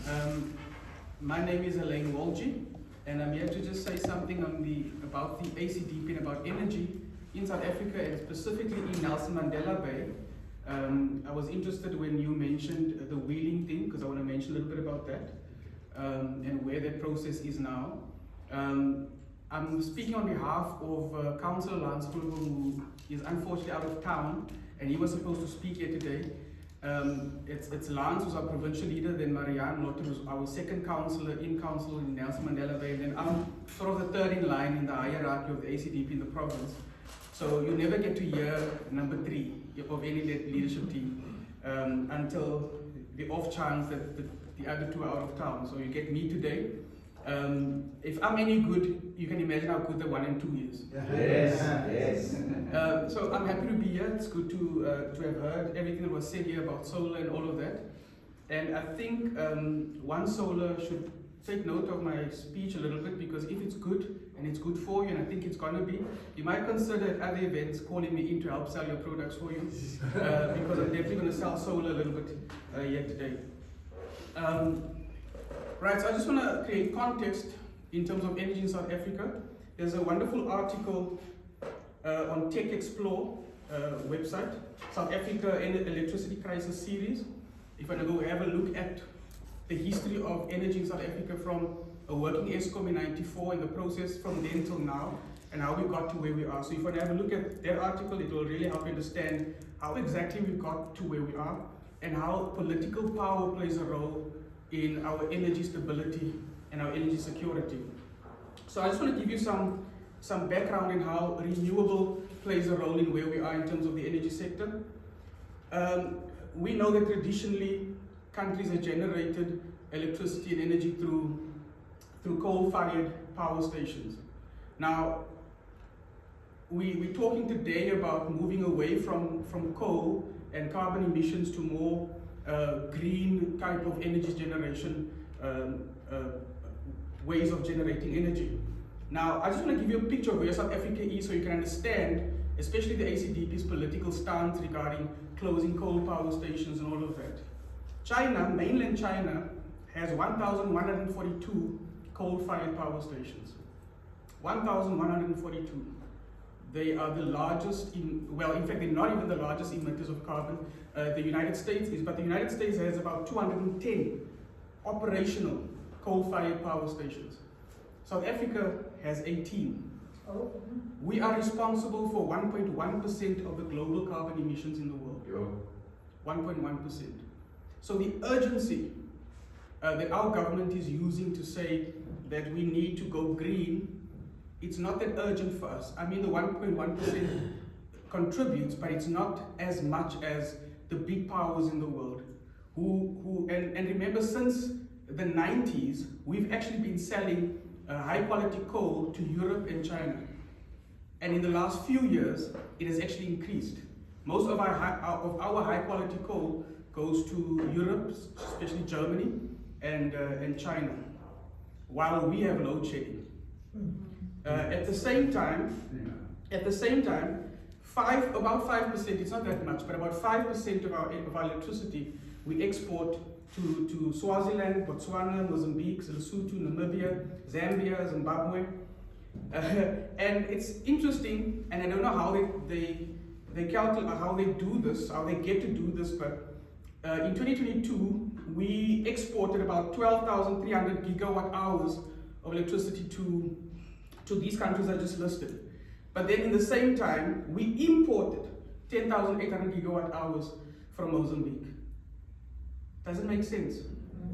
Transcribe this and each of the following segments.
Um, my name is Alain Walljee, and I'm here to just say something about the ACDP and about energy in South Africa, and specifically in Nelson Mandela Bay. I was interested when you mentioned the wheeling thing, because I want to mention a little bit about that and where that process is now. I'm speaking on behalf of Councillor Lance, who is unfortunately out of town, and he was supposed to speak here today. It's Lance who's our provincial leader, then Marianne Lotte who's our second councillor in council in Nelson Mandela Bay, and then I'm sort of the third in line in the hierarchy of the ACDP in the province. So you never get to hear number 3 of any leadership team until the off chance that the other 2 are out of town. So you get me today. If I'm any good, you can imagine how good the 1 and 2 is. Yes. So I'm happy to be here. It's good to have heard everything that was said here about solar and all of that. And I think One Solar should take note of my speech a little bit, because if it's good and it's good for you, and I think it's going to be, you might consider at other events calling me in to help sell your products for you, because I'm definitely going to sell solar a little bit here today. Right, so I just want to create context in terms of energy in South Africa. There's a wonderful article on Tech Explore website, South Africa Electricity Crisis Series. If you want to go have a look at the history of energy in South Africa from a working ESCOM in '94 and the process from then till now, and how we got to where we are. So if you want to have a look at that article, it will really help you understand how exactly we got to where we are and how political power plays a role in our energy stability and our energy security. So I just want to give you some background in how renewable plays a role in where we are in terms of the energy sector. We know that traditionally countries have generated electricity and energy through coal-fired power stations. Now, we're talking today about moving away from coal and carbon emissions to more green type of energy generation, ways of generating energy. Now, I just want to give you a picture of where South Africa is so you can understand, especially the ACDP's political stance regarding closing coal power stations and all of that. China, mainland China, has 1,142 coal-fired power stations. 1,142. They are the largest in fact, they're not even the largest emitters of carbon. The United States is, but the United States has about 210 operational coal-fired power stations. South Africa has 18. We are responsible for 1.1% of the global carbon emissions in the world. 1.1%. So the urgency that our government is using to say that we need to go green, it's not that urgent for us. I mean, the 1.1% contributes, but it's not as much as the big powers in the world. And remember, since the 90s, we've actually been selling high quality coal to Europe and China. And in the last few years, it has actually increased. Most of our high quality coal goes to Europe, especially Germany and China, while we have load shedding. At the same time, about 5%, it's not that much, but about 5% of our electricity we export to Swaziland, Botswana, Mozambique, Lesotho, Namibia, Zambia, Zimbabwe. And it's interesting, and I don't know how they calculate, how they do this, how they get to do this, but in 2022, we exported about 12,300 gigawatt hours of electricity to these countries I just listed. But then in the same time, we imported 10,800 gigawatt hours from Mozambique. Doesn't make sense.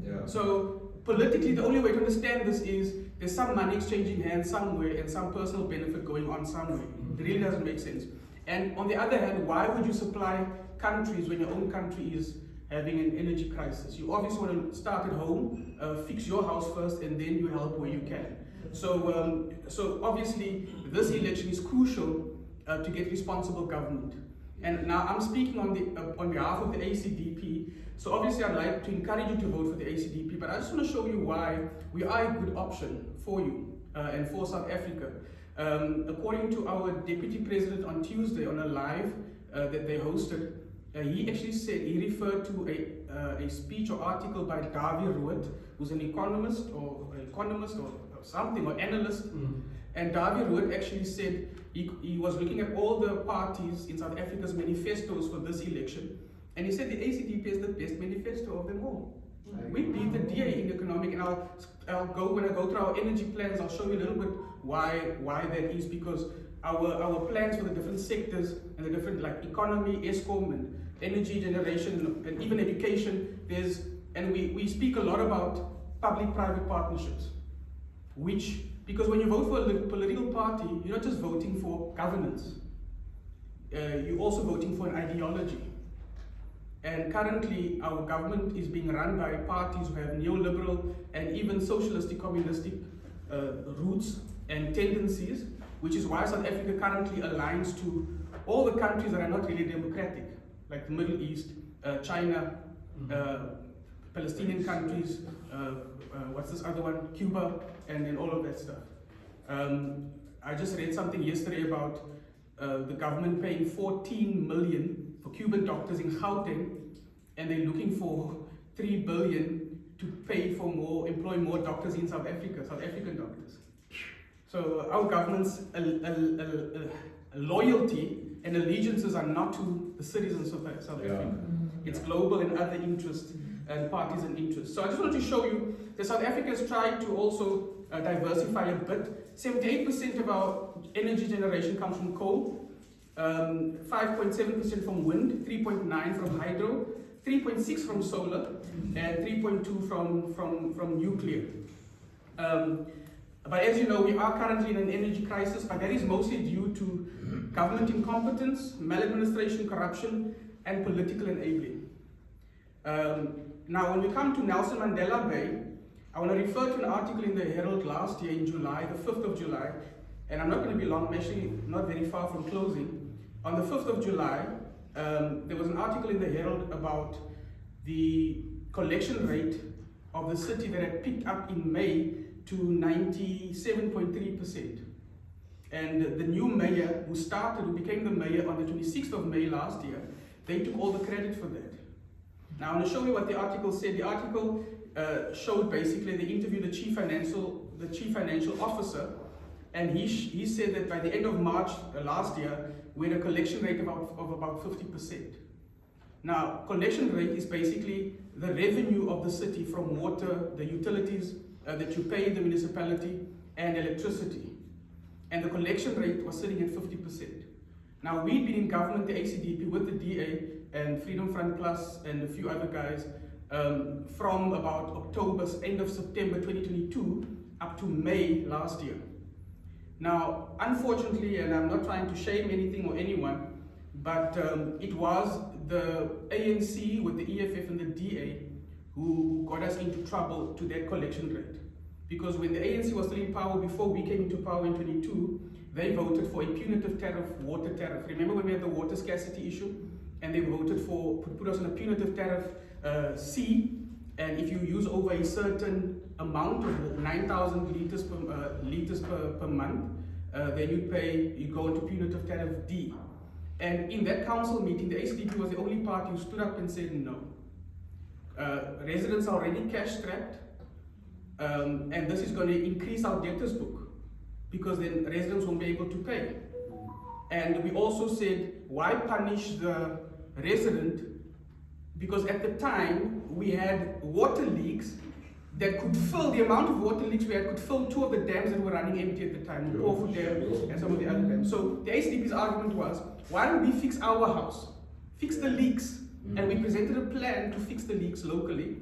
Yeah. So politically, the only way to understand this is there's some money exchanging hands somewhere and some personal benefit going on somewhere. It really doesn't make sense. And on the other hand, why would you supply countries when your own country is having an energy crisis? You obviously want to start at home, fix your house first, and then you help where you can. So obviously, this election is crucial to get responsible government. And now I'm speaking on behalf of the ACDP. So obviously, I'd like to encourage you to vote for the ACDP, but I just want to show you why we are a good option for you and for South Africa. According to our Deputy President on Tuesday on a live that they hosted, he actually said, he referred to a speech or article by Davy Rood, who's an economist or something, or analyst. And Davy Rood actually said he was looking at all the parties in South Africa's manifestos for this election, and he said the ACDP is the best manifesto of them all. We beat the DA in economic, and I'll go, when I go through our energy plans, I'll show you a little bit why that is, because our plans for the different sectors and the different, like economy, ESCOM, and energy generation, and even education, we speak a lot about public-private partnerships, because when you vote for a political party, you're not just voting for governance, you're also voting for an ideology. And currently, our government is being run by parties who have neoliberal and even socialistic, communistic roots and tendencies, which is why South Africa currently aligns to all the countries that are not really democratic, like the Middle East, China, Palestinian countries, what's this other one, Cuba, and then all of that stuff. I just read something yesterday about the government paying 14 million for Cuban doctors in Gauteng, and they're looking for 3 billion to pay for employ more doctors in South Africa, South African doctors. So our government's loyalty and allegiances are not to the citizens of South Africa. It's global and other interests and parties and interests. So I just wanted to show you that South Africa has tried to also diversify a bit. 78% of our energy generation comes from coal, 5.7% from wind, 3.9% from hydro, 3.6% from solar, and 3.2% from nuclear. But as you know, we are currently in an energy crisis, but that is mostly due to government incompetence, maladministration, corruption, and political enabling. Now, when we come to Nelson Mandela Bay, I want to refer to an article in the Herald last year in July, the 5th of July, and I'm not going to be long, I'm actually not very far from closing. On the 5th of July, there was an article in the Herald about the collection rate of the city that had picked up in May to 97.3%. And the new mayor who became the mayor on the 26th of May last year, they took all the credit for that. Now I'm going to show you what the article said. The article showed basically, they interviewed the chief financial officer, and he said that by the end of March last year, we had a collection rate of about 50%. Now, collection rate is basically the revenue of the city from water, the utilities that you pay the municipality, and electricity. And the collection rate was sitting at 50%. Now, we've been in government, the ACDP, with the DA and Freedom Front Plus and a few other guys, from about end of September 2022 up to May last year. Now, unfortunately, and I'm not trying to shame anything or anyone, but it was the ANC with the EFF and the DA who got us into trouble to that collection rate. Because when the ANC was still in power, before we came into power in 22, they voted for a punitive tariff, water tariff. Remember when we had the water scarcity issue? And they voted for, put us on a punitive tariff C, and if you use over a certain amount of 9,000 liters per month, then you go into punitive tariff D. And in that council meeting, the ACDP was the only party who stood up and said no. Residents are already cash strapped, and this is going to increase our debtors book, because then residents won't be able to pay. And we also said, why punish the resident? Because at the time, we had water leaks that could fill, the amount of water leaks we had could fill 2 of the dams that were running empty at the time, the Kofu Dam and some of the other dams. So the ACDP's argument was, why don't we fix our house, fix the leaks? And we presented a plan to fix the leaks locally,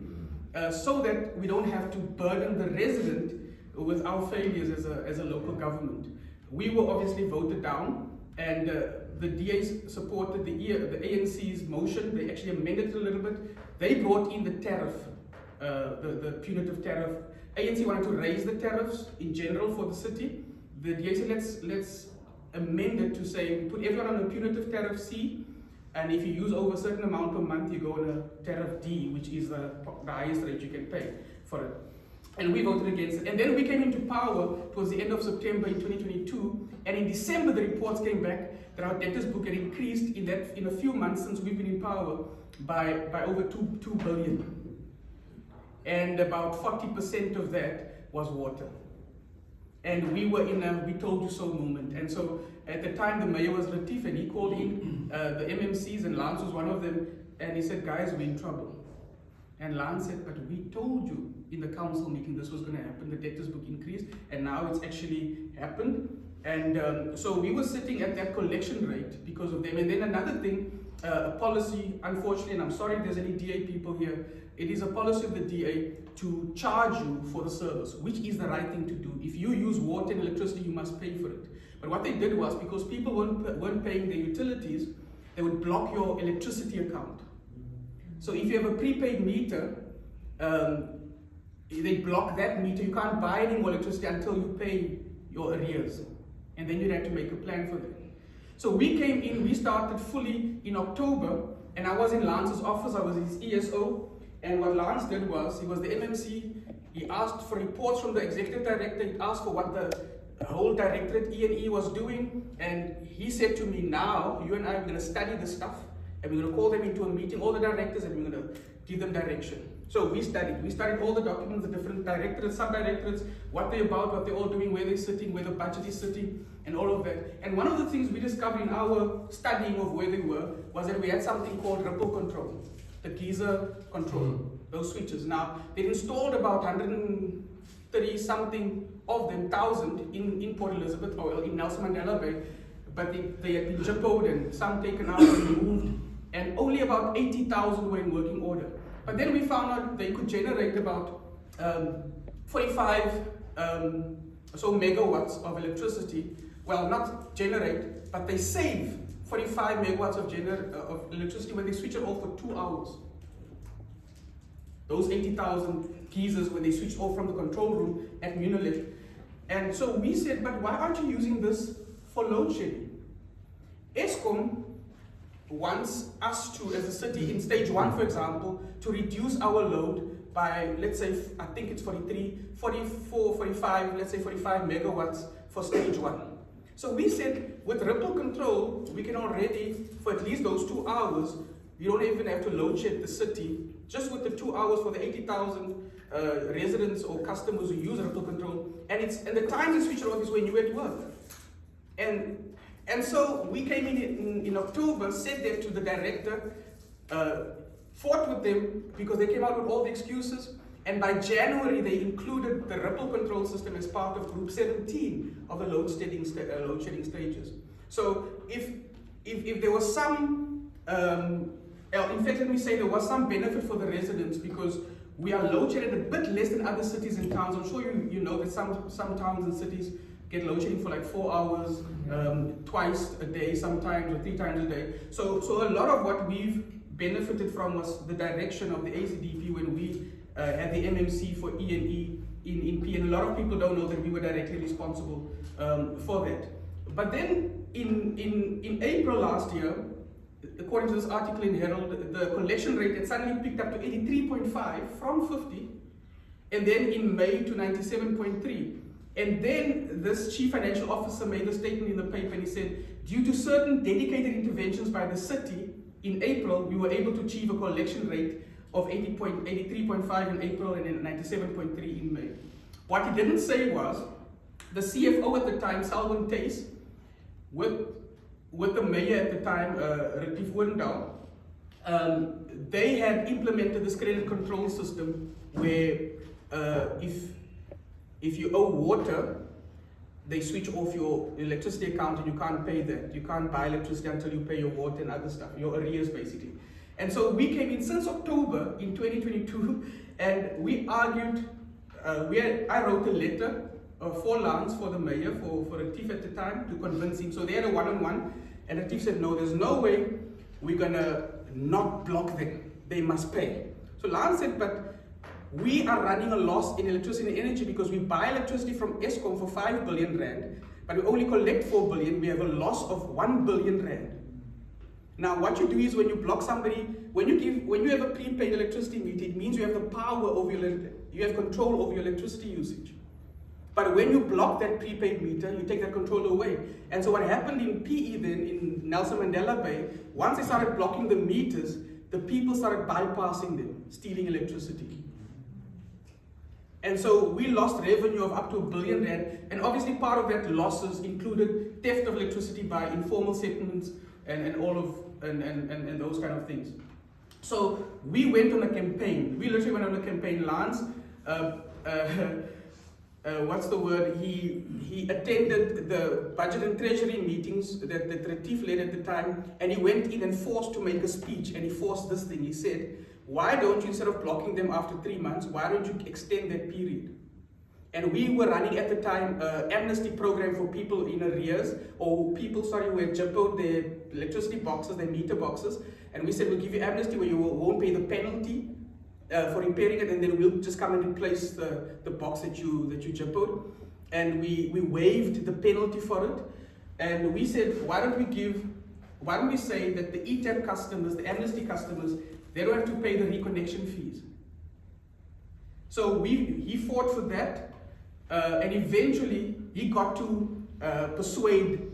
so that we don't have to burden the resident with our failures as a local government. We were obviously voted down, and the DAs supported the ANC's motion. They actually amended it a little bit. They brought in the tariff, the punitive tariff. ANC wanted to raise the tariffs in general for the city. The DA said, let's amend it to say, put everyone on a punitive tariff C, and if you use over a certain amount per month, you go on a tariff D, which is the highest rate you can pay for it. And we voted against it. And then we came into power towards the end of September in 2022, and in December the reports came back that our debtors book had increased in a few months since we've been in power by over 2 billion. And about 40% of that was water. And we were in a "we told you so" moment. And so at the time the mayor was Latif, and he called in the MMCs, and Lance was one of them, and he said, "Guys, we're in trouble." And Lance said, "But we told you in the council meeting this was going to happen. The debtors book increased, and now it's actually happened." And so we were sitting at that collection rate because of them. And then another thing, a policy, unfortunately, and I'm sorry if there's any DA people here, it is a policy of the DA to charge you for the service, which is the right thing to do. If you use water and electricity, you must pay for it. But what they did was, because people weren't paying their utilities, they would block your electricity account. So if you have a prepaid meter, they block that meter. You can't buy any more electricity until you pay your arrears. And then you'd have to make a plan for that. So we came in, we started fully in October, and I was in Lance's office, I was his ESO, and what Lance did was, he was the MMC, he asked for reports from the executive director, he asked for what the whole directorate, E&E, was doing, and he said to me, "Now, you and I are going to study this stuff, and we're going to call them into a meeting, all the directors, and we're going to give them direction." So we studied all the documents, the different directorates, sub-directorates, what they're about, what they're all doing, where they're sitting, where the budget is sitting, and all of that. And one of the things we discovered in our studying of where they were was that we had something called ripple control, the geyser control, those switches. Now, they installed about 130 something of them, 1,000 in Port Elizabeth, or in Nelson Mandela Bay, but they had been jippoed and some taken out and removed, and only about 80,000 were in working order. But then we found out they could generate about 45 so megawatts of electricity. Well, not generate, but they save 45 megawatts of electricity when they switch it off for 2 hours. Those 80,000 geysers, when they switch off from the control room at Munich. And so we said, "But why aren't you using this for load shedding?" Eskom wants us to, as a city, in stage 1, for example, to reduce our load by, let's say, I think it's 44, 45, let's say 45 megawatts for stage 1. So we said, with ripple control, we can already, for at least those 2 hours, you don't even have to load shed the city, just with the 2 hours for the 80,000 residents or customers who use ripple control, and the time you switch it off is when you're at work. And so we came in October, said that to the director, fought with them because they came out with all the excuses, and by January they included the ripple control system as part of Group 17 of the load shedding stages. So if there was some, in fact, let me say there was some benefit for the residents, because we are load shedded a bit less than other cities and towns. I'm sure you know that some towns and cities get load shedding for like 4 hours, twice a day sometimes, or 3 times a day. So a lot of what we've benefited from was the direction of the ACDP when we had the MMC for E&E in P, and a lot of people don't know that we were directly responsible for that. But then in April last year, according to this article in Herald, the collection rate had suddenly picked up to 83.5 from 50, and then in May to 97.3. And then this chief financial officer made a statement in the paper, and he said, "Due to certain dedicated interventions by the city, in April, we were able to achieve a collection rate of 83.5 in April and then 97.3 in May." What he didn't say was, the CFO at the time, Selwyn Tace, with the mayor at the time, Retief Oendal, they had implemented this credit control system where if you owe water, they switch off your electricity account and you can't pay that. You can't buy electricity until you pay your water and other stuff, your arrears basically. And so we came in since October in 2022, and we argued, I wrote a letter for Lance, for the mayor, for Retief at the time, to convince him. So they had a one-on-one, and Retief said, "No, there's no way we're gonna not block them. They must pay." So Lance said, "But we are running a loss in electricity and energy because we buy electricity from Eskom for 5 billion rand, but we only collect 4 billion. We have a loss of 1 billion rand. Now, what you do is when you block somebody, when you have a prepaid electricity meter, it means you have the power over you have control over your electricity usage. But when you block that prepaid meter, you take that control away. And so what happened in PE then, in Nelson Mandela Bay, once they started blocking the meters, the people started bypassing them, stealing electricity. And so we lost revenue of up to R1 billion, and obviously part of that losses included theft of electricity by informal settlements and those kind of things. So we went on a campaign. We literally went on a campaign. Lance, what's the word? He attended the budget and treasury meetings that Retief led at the time, and he went in and forced to make a speech, and he forced this thing. He said, why don't you, instead of blocking them after 3 months, why don't you extend that period? And we were running at the time an amnesty program for people in arrears, or people, who had jippoed their electricity boxes, their meter boxes, and we said, we'll give you amnesty where you won't pay the penalty for repairing it, and then we'll just come and replace the box that you jippoed. And we waived the penalty for it, and we said, why don't we say that the ETAP customers, the amnesty customers, they don't have to pay the reconnection fees. So he fought for that, and eventually he got to persuade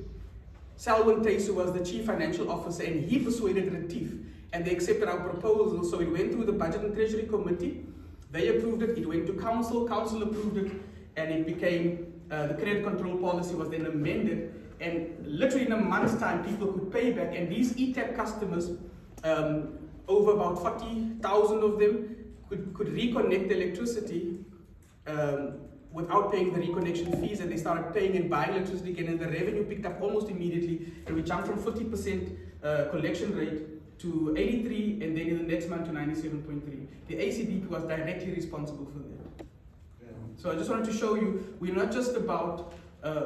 Selwyn Tace, who was the chief financial officer, and he persuaded Retief, and they accepted our proposal. So it went through the budget and treasury committee, they approved it, it went to council approved it, and it became, the credit control policy was then amended, and literally in a month's time people could pay back, and these ETAP customers, over about 40,000 of them could reconnect the electricity without paying the reconnection fees, and they started paying and buying electricity again, and the revenue picked up almost immediately, and we jumped from 50% collection rate to 83, and then in the next month to 97.3. The ACDP was directly responsible for that. So I just wanted to show you, we're not just about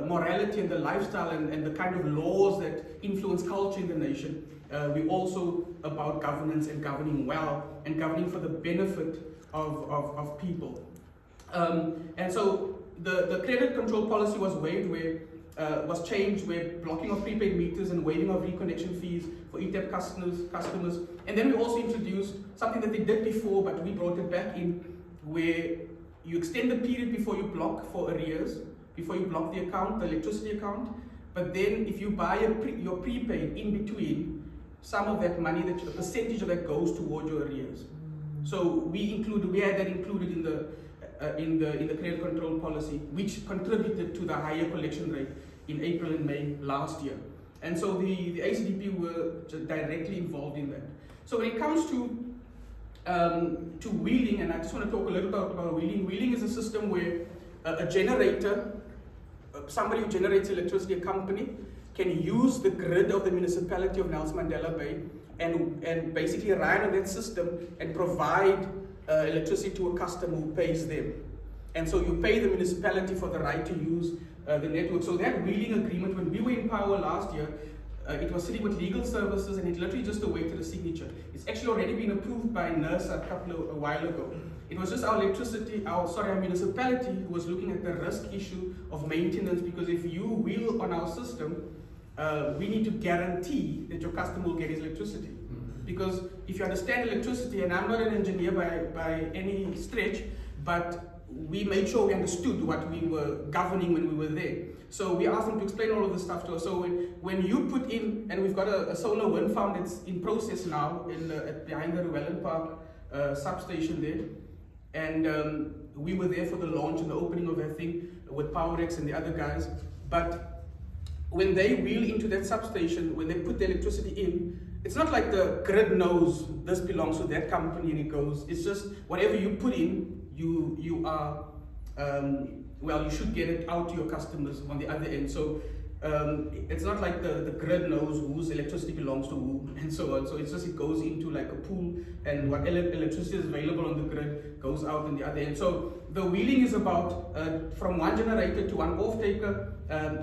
morality and the lifestyle and the kind of laws that influence culture in the nation. We're also about governance and governing well and governing for the benefit of people. And so the credit control policy was waived, was changed, where blocking of prepaid meters and waiving of reconnection fees for ETAP customers. And then we also introduced something that they did before, but we brought it back in, where you extend the period before you block for arrears, before you block the account, the electricity account. But then if you buy your prepaid in between, some of that money, a percentage of that goes toward your arrears. So we had that included in the credit control policy, which contributed to the higher collection rate in April and May last year. And so the ACDP were directly involved in that. So when it comes to wheeling, and I just want to talk a little bit about wheeling. Wheeling is a system where a generator, somebody who generates electricity, a company, can use the grid of the municipality of Nelson Mandela Bay and basically run on that system and provide electricity to a customer who pays them. And so you pay the municipality for the right to use the network. So that wheeling agreement, when we were in power last year, it was sitting with legal services, and it literally just awaited a signature. It's actually already been approved by NERSA a while ago. It was just our municipality who was looking at the risk issue of maintenance, because if you wheel on our system, we need to guarantee that your customer will get his electricity. Because if you understand electricity, and I'm not an engineer by any stretch, but we made sure we understood what we were governing when we were there. So we asked them to explain all of this stuff to us. So when you put in, and we've got a solar wind farm that's in process now behind the Ruellen Park substation there, and we were there for the launch and the opening of that thing with PowerX and the other guys. But when they wheel into that substation, when they put the electricity in, it's not like the grid knows this belongs to that company and it goes. It's just whatever you put in, you are, you should get it out to your customers on the other end. So it's not like the grid knows whose electricity belongs to who and so on. So it's just, it goes into like a pool, and what electricity is available on the grid goes out on the other end. So the wheeling is about from one generator to one off-taker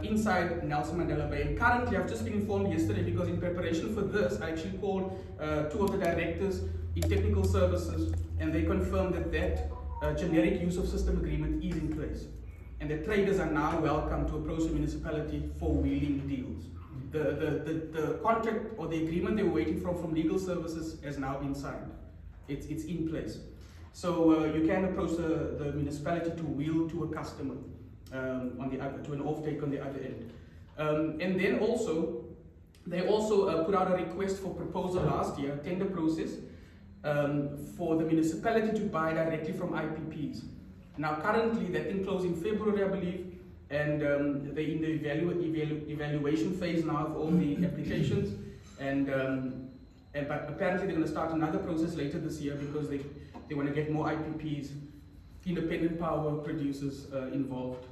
inside Nelson Mandela Bay. And currently, I've just been informed yesterday, because in preparation for this, I actually called two of the directors in technical services, and they confirmed that generic use of system agreement is in place. And the traders are now welcome to approach the municipality for wheeling deals. The contract or the agreement they were waiting from legal services has now been signed. It's in place. So you can approach the municipality to wheel to a customer. on the other, to an offtake on the other end. And then also, they also put out a request for proposal last year, tender process, for the municipality to buy directly from IPPs. Now currently, that thing closed in February, I believe, and they're in the evaluation phase now of all the applications, but apparently they're going to start another process later this year because they want to get more IPPs, independent power producers involved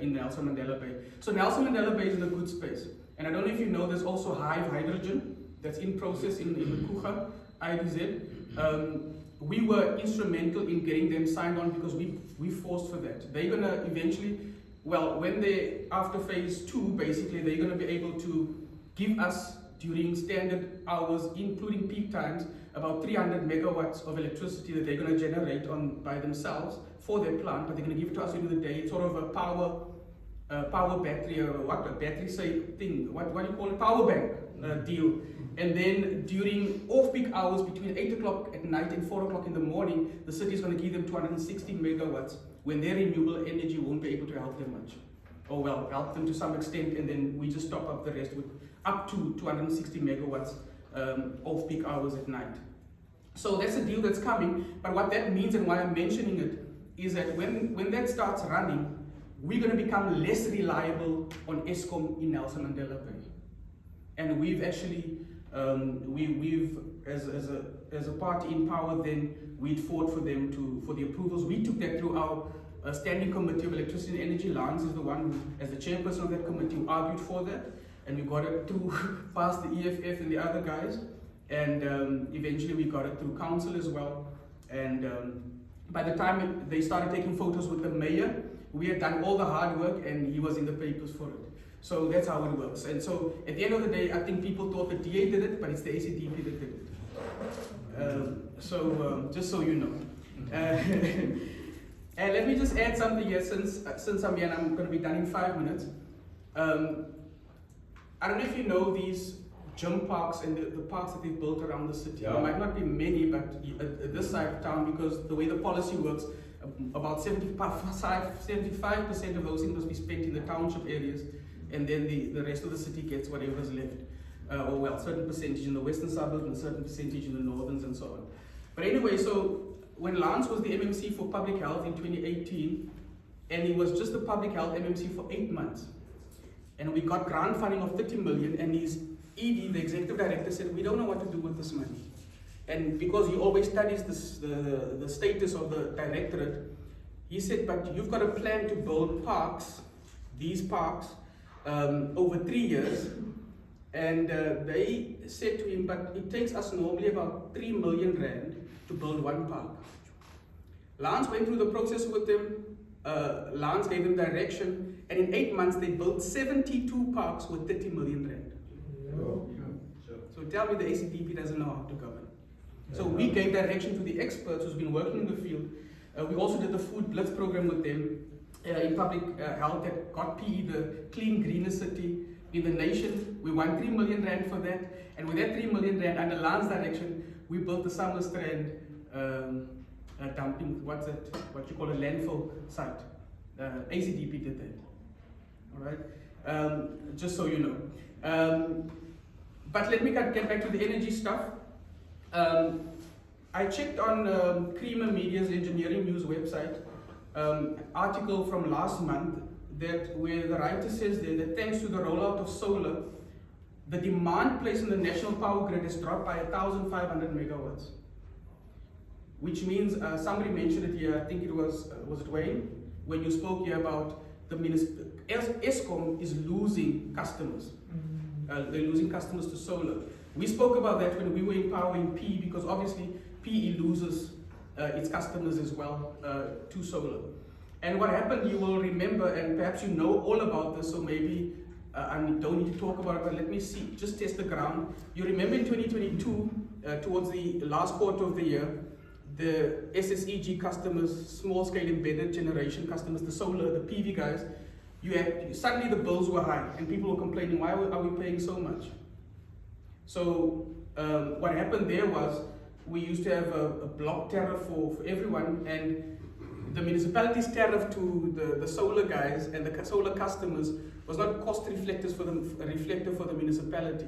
in Nelson Mandela Bay. So Nelson Mandela Bay is in a good space. And I don't know if you know, there's also Hive Hydrogen that's in process in the Kucha, IDZ. We were instrumental in getting them signed on because we forced for that. They're going to eventually, well, when they, after phase 2, basically, they're going to be able to give us, during standard hours, including peak times, about 300 megawatts of electricity that they're going to generate by themselves for their plant, but they're going to give it to us during the day. It's sort of a power battery, or what, a battery say thing, what do you call it, power bank deal. And then during off-peak hours between 8 o'clock at night and 4 o'clock in the morning, the city is going to give them 260 megawatts when their renewable energy won't be able to help them much. Or well, help them to some extent, and then we just top up the rest with up to 260 megawatts off-peak hours at night. So that's a deal that's coming, but what that means and why I'm mentioning it is that when that starts running, we're going to become less reliable on Eskom in Nelson Mandela Bay. And we've actually, we've as a party in power then, we'd fought for them for the approvals. We took that through our Standing Committee of Electricity and Energy. Lance is the one who, as the chairperson of that committee, who argued for that. And we got it through past the EFF and the other guys. And eventually we got it through council as well. And by the time they started taking photos with the mayor, we had done all the hard work and he was in the papers for it. So that's how it works. And so at the end of the day, I think people thought the DA did it, but it's the ACDP that did it. Just so you know. And let me just add something here, since I'm here and I'm going to be done in 5 minutes. I don't know if you know these gym parks and the parks that they've built around the city. Yeah. There might not be many, but at this side of town, because the way the policy works, about 75% of those things must be spent in the township areas, and then the rest of the city gets whatever is left. Or well, certain percentage in the western suburbs and a certain percentage in the northerns and so on. But anyway, so when Lance was the MMC for Public Health in 2018, and he was just the Public Health MMC for 8 months, and we got grant funding of 30 million, and his ED, the executive director, said, we don't know what to do with this money. And because he always studies the status of the directorate, he said, but you've got a plan to build parks, these parks, over 3 years. And they said to him, but it takes us normally about 3 million rand to build one park. Lance went through the process with them. Lance gave them direction, and in 8 months they built 72 parks with 30 million rand. So tell me the ACDP doesn't know how to govern. So we gave direction to the experts who's been working in the field. We also did the food blitz program with them in public health that got PE the clean, greener city in the nation. We won 3 million rand for that. And with that 3 million rand, under Lance's direction, we built the Summer Strand dumping, what you call a landfill site. ACDP did that. All right? Just so you know. But let me get back to the energy stuff. I checked on Creamer Media's Engineering News website, article from last month, where the writer says there that thanks to the rollout of solar, the demand placed in the national power grid has dropped by 1,500 megawatts. Which means, somebody mentioned it here, I think it was it Wayne, when you spoke here about the Eskom is losing customers. They're losing customers to solar. We spoke about that when we were empowering PE, because obviously PE loses its customers as well to solar. And what happened, you will remember, and perhaps you know all about this, so maybe I don't need to talk about it, but let me see, just test the ground. You remember in 2022, towards the last quarter of the year, the SSEG customers, small scale embedded generation customers, the solar, the PV guys, suddenly the bills were high and people were complaining, why are we paying so much? So what happened there was, we used to have a block tariff for everyone, and the municipality's tariff to the solar guys and the solar customers was not cost reflective for the municipality.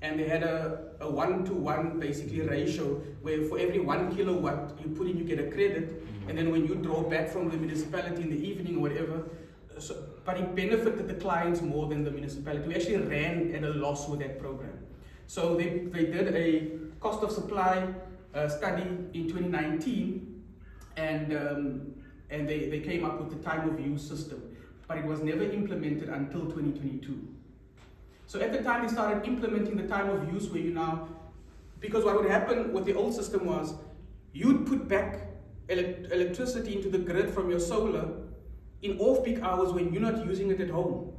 And they had a 1-to-1 basically ratio where for every 1 kilowatt you put in, you get a credit, and then when you draw back from the municipality in the evening or whatever, but it benefited the clients more than the municipality. We actually ran at a loss with that program. So they did a cost of supply study in 2019, and they came up with the time of use system, but it was never implemented until 2022. So at the time they started implementing the time of use, where you now, because what would happen with the old system was, you'd put back electricity into the grid from your solar in off-peak hours when you're not using it at home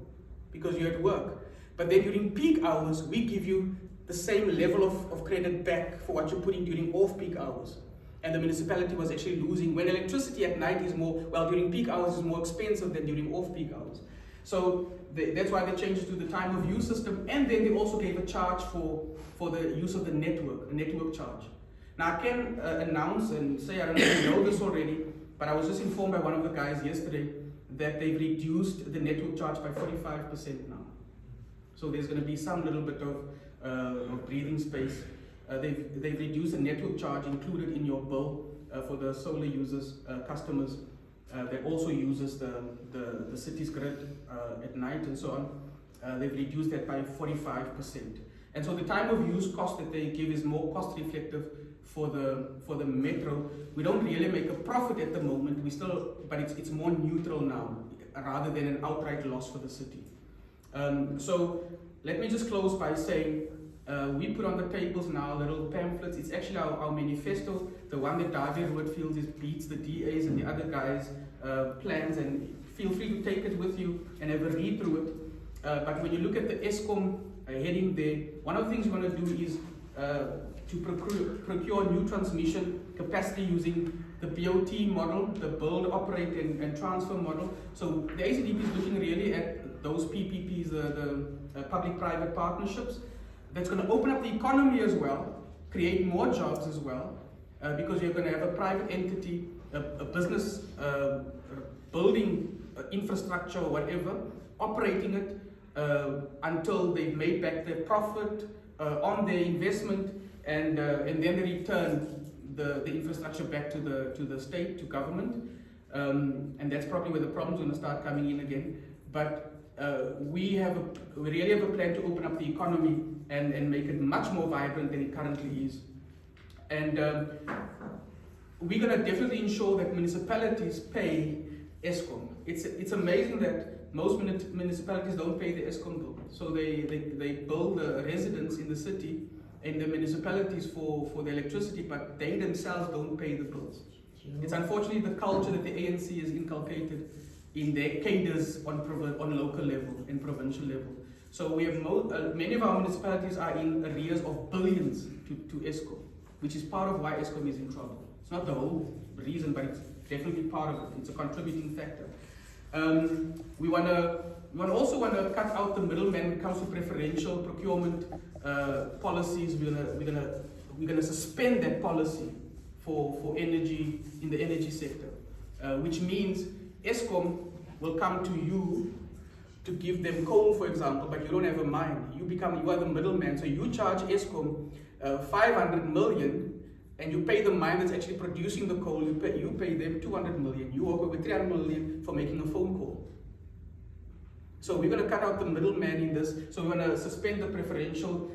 because you're at work. But then during peak hours, we give you the same level of credit back for what you're putting during off-peak hours. And the municipality was actually losing, when electricity at night is more, well, during peak hours is more expensive than during off-peak hours. So that's why they changed it to the time of use system, and then they also gave a charge for the use of the network charge. Now I can announce and say, I don't know if you know this already, but I was just informed by one of the guys yesterday that they've reduced the network charge by 45% now. So there's going to be some little bit of breathing space. They've reduced the network charge included in your bill for the solar users, customers that also uses the city's grid at night and so on. They've reduced that by 45%. And so the time of use cost that they give is more cost reflective for the metro. We don't really make a profit at the moment. But it's more neutral now, rather than an outright loss for the city. So let me just close by saying, we put on the tables now little pamphlets. It's actually our manifesto, the one that David Woodfield beats the DAs and the other guys' plans, and feel free to take it with you and have a read through it. But when you look at the ESCOM heading there, one of the things we want to do is to procure new transmission capacity using the BOT model, the build, operate and transfer model. So the ACDP is looking really at those PPPs, the public-private partnerships. That's going to open up the economy as well, create more jobs as well, because you're going to have a private entity, a business building infrastructure or whatever, operating it until they've made back their profit on their investment, and then they return the infrastructure back to the state, to government, and that's probably where the problem's going to start coming in again. But we really have a plan to open up the economy and make it much more vibrant than it currently is. And we're going to definitely ensure that municipalities pay ESCOM. It's amazing that most municipalities don't pay the ESCOM bill. So they bill the residents in the city and the municipalities for the electricity, but they themselves don't pay the bills. It's unfortunately the culture that the ANC has inculcated in their cadres on local level and provincial level. So we have many of our municipalities are in arrears of billions to ESCOM, which is part of why ESCOM is in trouble. It's not the whole reason, but it's definitely part of it. It's a contributing factor. We also want to cut out the middleman when it comes to preferential procurement policies. We're gonna suspend that policy for energy in the energy sector, which means ESCOM will come to you to give them coal, for example, but you don't have a mine. You are the middleman, so you charge ESCOM 500 million, and you pay the mine that's actually producing the coal. You pay them 200 million. You walk away with 300 million for making a phone call. So we're going to cut out the middleman in this. So we're going to suspend the preferential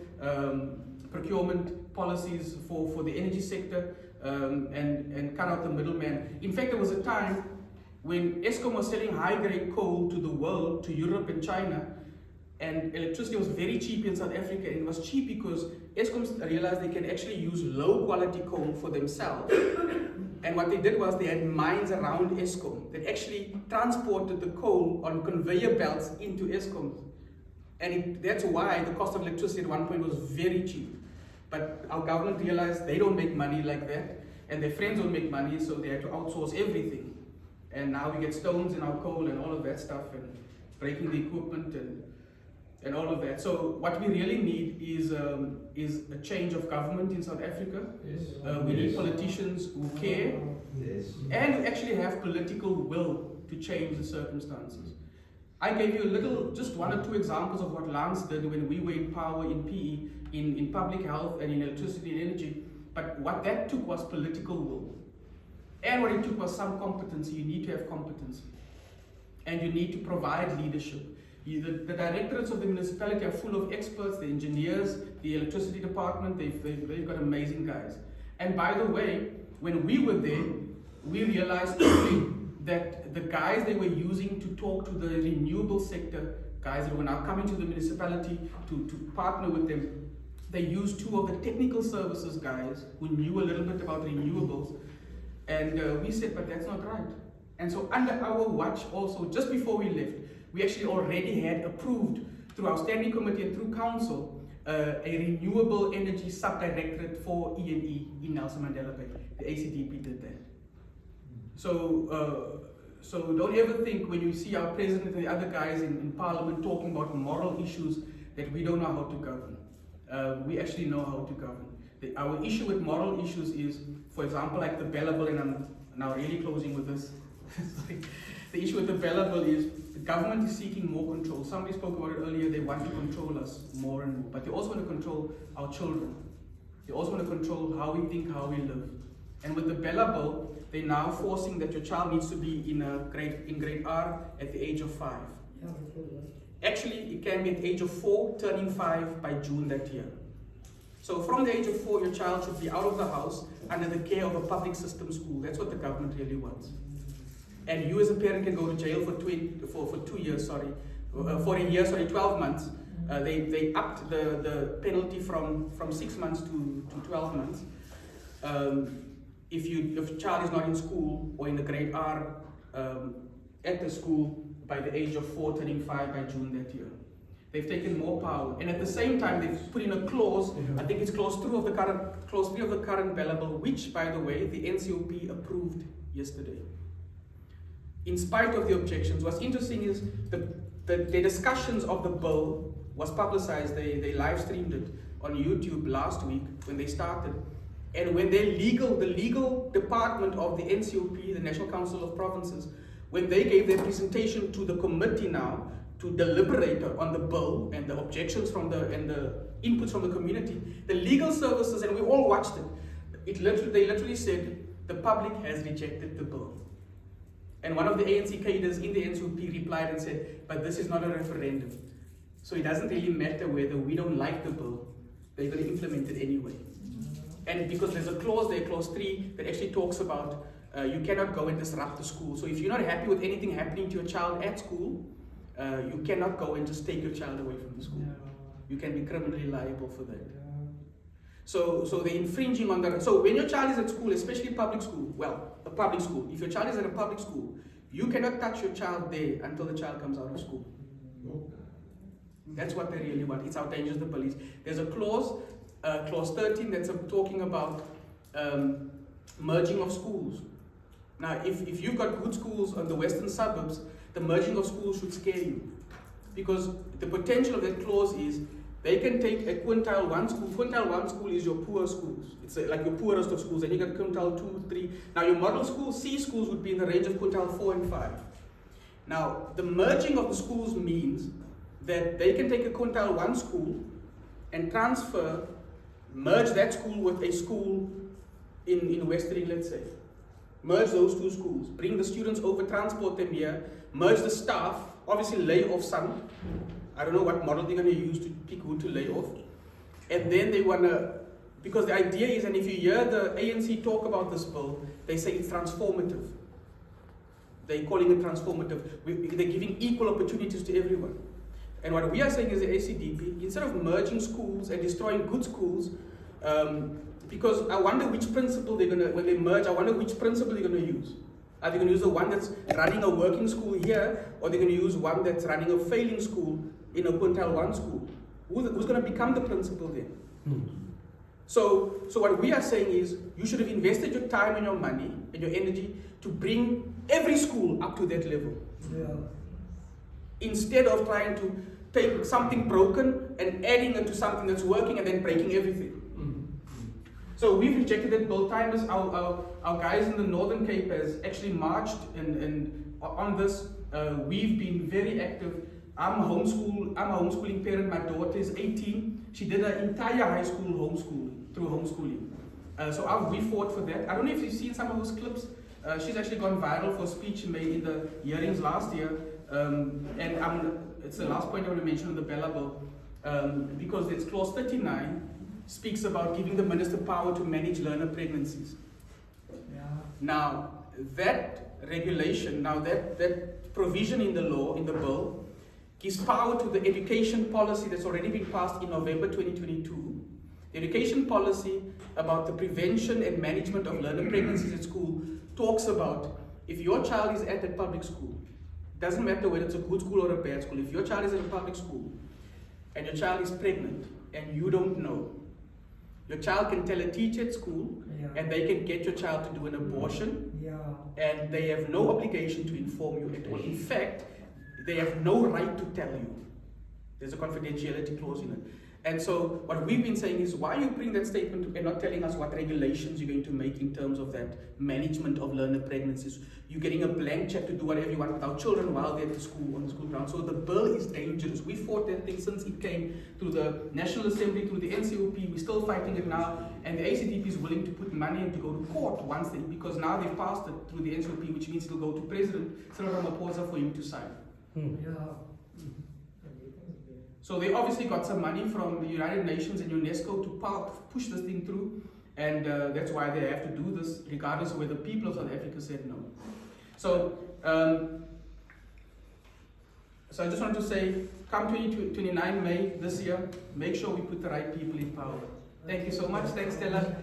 procurement policies for the energy sector, and cut out the middleman. In fact, there was a time when ESCOM was selling high-grade coal to the world, to Europe and China, and electricity was very cheap in South Africa. And it was cheap because ESCOM realized they can actually use low-quality coal for themselves. And what they did was they had mines around ESCOM that actually transported the coal on conveyor belts into ESCOM. And that's why the cost of electricity at one point was very cheap. But our government realized they don't make money like that, and their friends don't make money, so they had to outsource everything. And now we get stones in our coal and all of that stuff, and breaking the equipment, and and all of that. So what we really need is a change of government in South Africa. Yes. We need Yes. politicians who care Yes. and who actually have political will to change the circumstances. I gave you just one or two examples of what Lance did when we were in power in PE, in public health and in electricity and energy. But what that took was political will. And what it took was some competency. You need to have competency. And you need to provide leadership. The directorates of the municipality are full of experts, the engineers, the electricity department, they've got amazing guys. And by the way, when we were there, we realized quickly that the guys they were using to talk to the renewable sector, guys that were now coming to the municipality to partner with them, they used two of the technical services guys who knew a little bit about renewables. And we said, but that's not right. And so under our watch also, just before we left, we actually already had approved through our standing committee and through council a renewable energy subdirectorate for E&E in Nelson Mandela Bay. The ACDP did that. So don't ever think when you see our president and the other guys in parliament talking about moral issues that we don't know how to govern. We actually know how to govern. Our issue with moral issues is, for example, like the Bella Bill, and I'm now really closing with this. The issue with the Bella Bill is the government is seeking more control. Somebody spoke about it earlier. They want to control us more and more, but they also want to control our children. They also want to control how we think, how we live. And with the Bella Bill, they're now forcing that your child needs to be in grade R at the age of 5. Actually, it can be at the age of 4, turning 5 by June that year. So from the age of 4, your child should be out of the house under the care of a public system school. That's what the government really wants. And you as a parent can go to jail for 2 years, for a year, 12 months. They upped the penalty from 6 months to 12 months. If your child is not in school or in the grade R at the school by the age of 4, turning 5 by June that year. They've taken more power, and at the same time they've put in a clause, I think it's clause 3 of the current Bella Bill, which by the way the NCOP approved yesterday. In spite of the objections, what's interesting is the discussions of the bill was publicized. They live streamed it on YouTube last week when they started. And when the legal department of the NCOP, the National Council of Provinces, when they gave their presentation to the committee now to deliberate on the bill and the objections and the inputs from the community, the legal services, and we all watched it, they literally said the public has rejected the bill. And one of the ANC cadres in the NCOP replied and said, but this is not a referendum. So it doesn't really matter whether we don't like the bill, they're going to implement it anyway. And because there's a clause there, clause 3, that actually talks about you cannot go and disrupt the school. So if you're not happy with anything happening to your child at school, you cannot go and just take your child away from the school. You can be criminally liable for that. So they're infringing on the... So when your child is at school, especially public school, a public school, if your child is at a public school, you cannot touch your child there until the child comes out of school. That's what they really want. It's how dangerous the police. There's a clause, clause 13, that's talking about merging of schools. Now, if you've got good schools on the western suburbs, the merging of schools should scare you. Because the potential of that clause is they can take a quintile 1 school. Quintile 1 school is your poor schools. It's like your poorest of schools. And you got quintile 2, 3. Now your model schools, C schools, would be in the range of quintile 4 and 5. Now, the merging of the schools means that they can take a quintile 1 school and merge that school with a school in Westering, let's say. Merge those 2 schools, bring the students over, transport them here, merge the staff, obviously lay off some. I don't know what model they're going to use to pick who to lay off. And then they want to, because the idea is, and if you hear the ANC talk about this bill, they say it's transformative. They're calling it transformative. They're giving equal opportunities to everyone. And what we are saying is the ACDP, instead of merging schools and destroying good schools, because I wonder which principle they're going to, when they merge, I wonder which principle they're going to use. Are they going to use the one that's running a working school here, or are they going to use one that's running a failing school in a quintile 1 school? Who's going to become the principal then? So what we are saying is, you should have invested your time and your money and your energy to bring every school up to that level. Yeah. Instead of trying to take something broken and adding it to something that's working and then breaking everything. So we've rejected it both times. Our guys in the Northern Cape has actually marched and on this. We've been very active. I'm a homeschooling parent. My daughter is 18. She did her entire high school through homeschooling. So we fought for that. I don't know if you've seen some of those clips. She's actually gone viral for a speech she made in the hearings last year. It's the last point I want to mention on the Bella Bill, because it's clause 39 speaks about giving the minister power to manage learner pregnancies. Yeah. Now, that regulation, that provision in the law, in the bill, gives power to the education policy that's already been passed in November 2022. The education policy about the prevention and management of learner pregnancies at school talks about if your child is at a public school, doesn't matter whether it's a good school or a bad school, if your child is at a public school and your child is pregnant and you don't know, your child can tell a teacher at school, and they can get your child to do an abortion, and they have no obligation to inform you at all. In fact, they have no right to tell you. There's a confidentiality clause in it. And so what we've been saying is, why you bring that statement and not telling us what regulations you're going to make in terms of that management of learner pregnancies? You're getting a blank check to do whatever you want with our children while they're at the school, on the school ground. So the bill is dangerous. We fought that thing since it came through the National Assembly, through the NCOP. We're still fighting it now. And the ACDP is willing to put money and to go to court because now they've passed it through the NCOP, which means it'll go to President Cyril Ramaphosa for him to sign. So they obviously got some money from the United Nations and UNESCO to push this thing through, and that's why they have to do this, regardless of whether the people of South Africa said no. So, so I just want to say, come 29 May this year, make sure we put the right people in power. Thank you so much. Thanks, Stella.